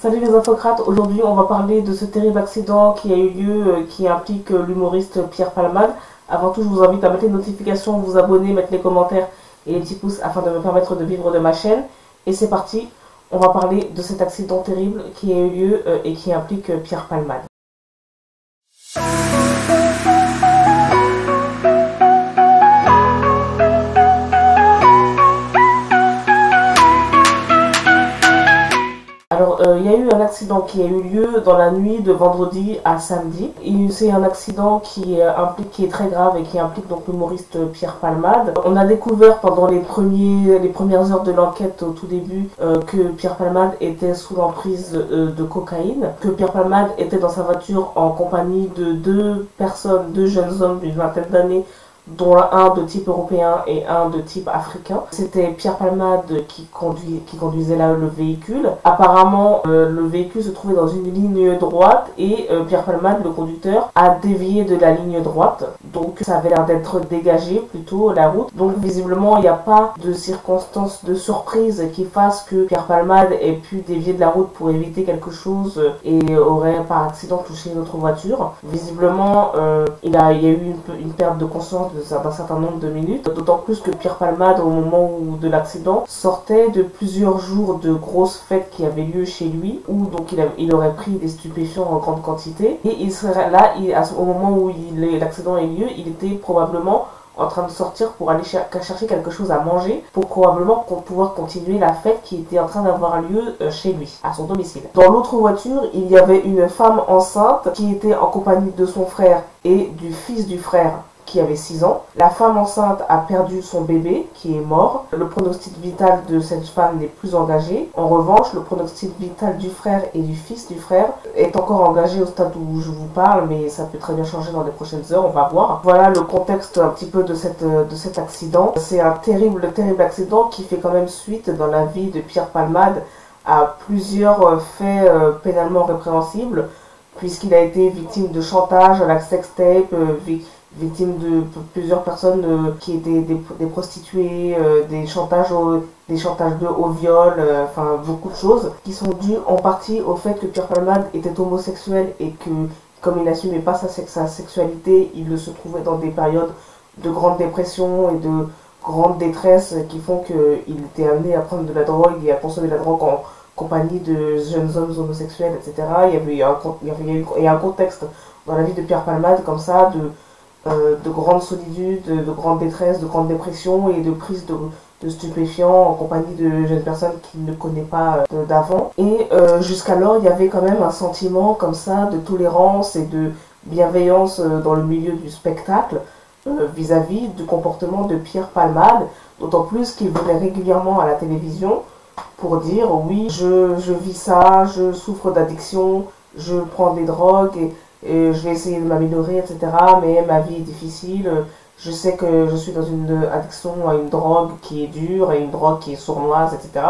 Salut les infocrates, aujourd'hui on va parler de ce terrible accident qui a eu lieu, qui implique l'humoriste Pierre Palmade. Avant tout, je vous invite à mettre les notifications, vous abonner, mettre les commentaires et les petits pouces afin de me permettre de vivre de ma chaîne. Et c'est parti, on va parler de cet accident terrible qui a eu lieu et qui implique Pierre Palmade. Alors, il y a eu un accident qui a eu lieu dans la nuit de vendredi à samedi. C'est un accident qui est très grave et qui implique donc l'humoriste Pierre Palmade. On a découvert pendant les premières heures de l'enquête au tout début que Pierre Palmade était sous l'emprise de cocaïne, que Pierre Palmade était dans sa voiture en compagnie de deux jeunes hommes d'une vingtaine d'années, dont un de type européen et un de type africain. C'était Pierre Palmade qui conduisait là le véhicule. Apparemment, le véhicule se trouvait dans une ligne droite et Pierre Palmade, le conducteur, a dévié de la ligne droite. Donc ça avait l'air d'être dégagé plutôt la route. Donc visiblement, il n'y a pas de circonstances de surprise qui fassent que Pierre Palmade ait pu dévier de la route pour éviter quelque chose et aurait par accident touché notre voiture. Visiblement, il y a eu une perte de conscience d'un certain nombre de minutes, d'autant plus que Pierre Palmade, au moment de l'accident, sortait de plusieurs jours de grosses fêtes qui avaient lieu chez lui, où donc il aurait pris des stupéfiants en grande quantité, et il serait là, au moment où l'accident a eu lieu, il était probablement en train de sortir pour aller chercher quelque chose à manger, pour probablement pouvoir continuer la fête qui était en train d'avoir lieu chez lui, à son domicile. Dans l'autre voiture, il y avait une femme enceinte qui était en compagnie de son frère et du fils du frère, qui avait 6 ans. La femme enceinte a perdu son bébé qui est mort. Le pronostic vital de cette femme n'est plus engagé. En revanche, le pronostic vital du frère et du fils du frère est encore engagé au stade où je vous parle, mais ça peut très bien changer dans les prochaines heures, on va voir. Voilà le contexte un petit peu de cet accident. C'est un terrible accident qui fait quand même suite dans la vie de Pierre Palmade à plusieurs faits pénalement répréhensibles, puisqu'il a été victime de chantage à la sextape, victime de plusieurs personnes qui étaient des prostituées, des chantages au viol, enfin beaucoup de choses qui sont dues en partie au fait que Pierre Palmade était homosexuel et que, comme il n'assumait pas sa sexualité, il se trouvait dans des périodes de grande dépression et de grande détresse qui font qu'il était amené à prendre de la drogue et à consommer de la drogue en compagnie de jeunes hommes homosexuels, etc. Il y a un contexte dans la vie de Pierre Palmade comme ça, de grande solitude, de grande détresse, de grande dépression et de prise de stupéfiants en compagnie de jeunes personnes qu'il ne connaît pas d'avant. Et jusqu'alors, il y avait quand même un sentiment comme ça de tolérance et de bienveillance dans le milieu du spectacle vis-à-vis du comportement de Pierre Palmade, d'autant plus qu'il venait régulièrement à la télévision pour dire oui, je vis ça, je souffre d'addiction, je prends des drogues et je vais essayer de m'améliorer, etc. Mais ma vie est difficile, je sais que je suis dans une addiction à une drogue qui est dure et une drogue qui est sournoise, etc.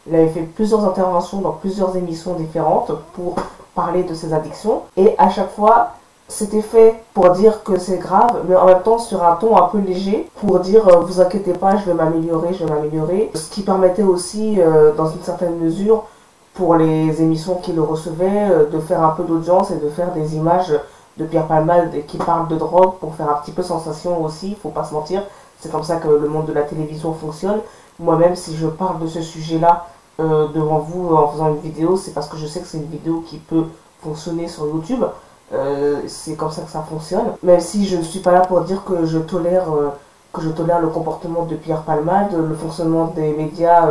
Il avait fait plusieurs interventions dans plusieurs émissions différentes pour parler de ses addictions. Et à chaque fois, c'était fait pour dire que c'est grave, mais en même temps sur un ton un peu léger, pour dire vous inquiétez pas, je vais m'améliorer, je vais m'améliorer. Ce qui permettait aussi, dans une certaine mesure, pour les émissions qui le recevaient, de faire un peu d'audience et de faire des images de Pierre Palmade qui parle de drogue pour faire un petit peu sensation aussi, faut pas se mentir. C'est comme ça que le monde de la télévision fonctionne. Moi-même, si je parle de ce sujet-là devant vous en faisant une vidéo, c'est parce que je sais que c'est une vidéo qui peut fonctionner sur YouTube. C'est comme ça que ça fonctionne. Même si je ne suis pas là pour dire que je tolère le comportement de Pierre Palmade, le fonctionnement des médias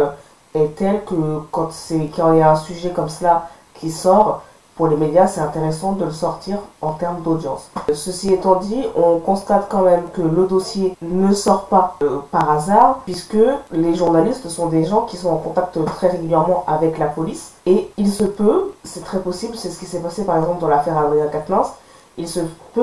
est tel que quand il y a un sujet comme cela qui sort, pour les médias, c'est intéressant de le sortir en termes d'audience. Ceci étant dit, on constate quand même que le dossier ne sort pas par hasard, puisque les journalistes sont des gens qui sont en contact très régulièrement avec la police. Et il se peut, c'est très possible, c'est ce qui s'est passé par exemple dans l'affaire Adrien Quatennens,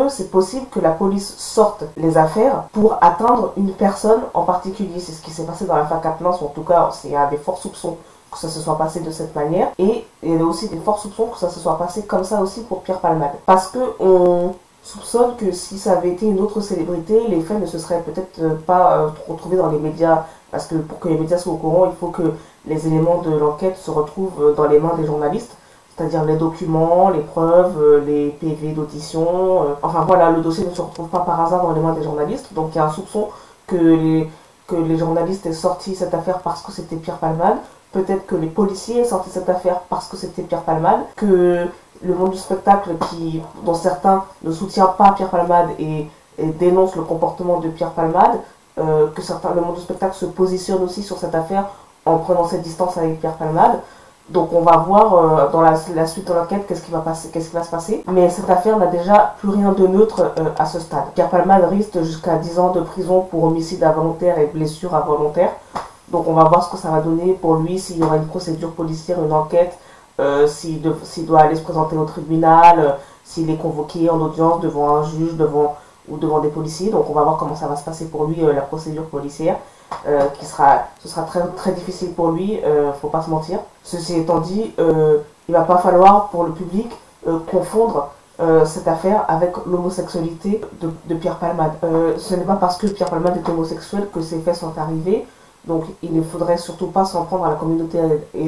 c'est possible que la police sorte les affaires pour atteindre une personne en particulier. C'est ce qui s'est passé dans l'affaire Quatennens, ou en tout cas, il y a des forts soupçons que ça se soit passé de cette manière, et il y a aussi des forts soupçons que ça se soit passé comme ça aussi pour Pierre Palmade. Parce que on soupçonne que si ça avait été une autre célébrité, les faits ne se seraient peut-être pas retrouvés dans les médias, parce que pour que les médias soient au courant, il faut que les éléments de l'enquête se retrouvent dans les mains des journalistes. c'est-à-dire les documents, les preuves, les PV d'audition. Enfin voilà, le dossier ne se retrouve pas par hasard dans les mains des journalistes. Donc il y a un soupçon que les journalistes aient sorti cette affaire parce que c'était Pierre Palmade. Peut-être que les policiers aient sorti cette affaire parce que c'était Pierre Palmade. Que le monde du spectacle, dont certains ne soutiennent pas Pierre Palmade et dénoncent le comportement de Pierre Palmade, le monde du spectacle se positionne aussi sur cette affaire en prenant cette distance avec Pierre Palmade. Donc on va voir dans la suite de l'enquête qu'est-ce qui va se passer. Mais cette affaire n'a déjà plus rien de neutre à ce stade. Pierre Palmade risque jusqu'à 10 ans de prison pour homicide involontaire et blessure involontaire. Donc on va voir ce que ça va donner pour lui, s'il y aura une procédure policière, une enquête, s'il doit aller se présenter au tribunal, s'il est convoqué en audience devant un juge ou devant des policiers. Donc on va voir comment ça va se passer pour lui, la procédure policière. Ce sera très, très difficile pour lui, faut pas se mentir. Ceci étant dit, il va pas falloir pour le public confondre cette affaire avec l'homosexualité de Pierre Palmade. Ce n'est pas parce que Pierre Palmade est homosexuel que ces faits sont arrivés. Donc il ne faudrait surtout pas s'en prendre à la communauté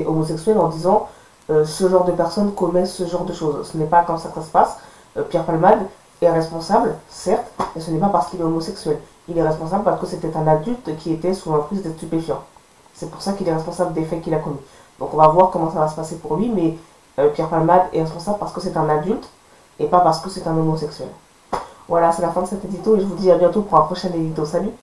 homosexuelle en disant ce genre de personnes commet ce genre de choses. Ce n'est pas comme ça que ça se passe. Pierre Palmade est responsable, certes, mais ce n'est pas parce qu'il est homosexuel. Il est responsable parce que c'était un adulte qui était sous l'emprise des stupéfiants. C'est pour ça qu'il est responsable des faits qu'il a commis. Donc on va voir comment ça va se passer pour lui, mais Pierre Palmade est responsable parce que c'est un adulte et pas parce que c'est un homosexuel. Voilà, c'est la fin de cet édito et je vous dis à bientôt pour un prochain édito. Salut!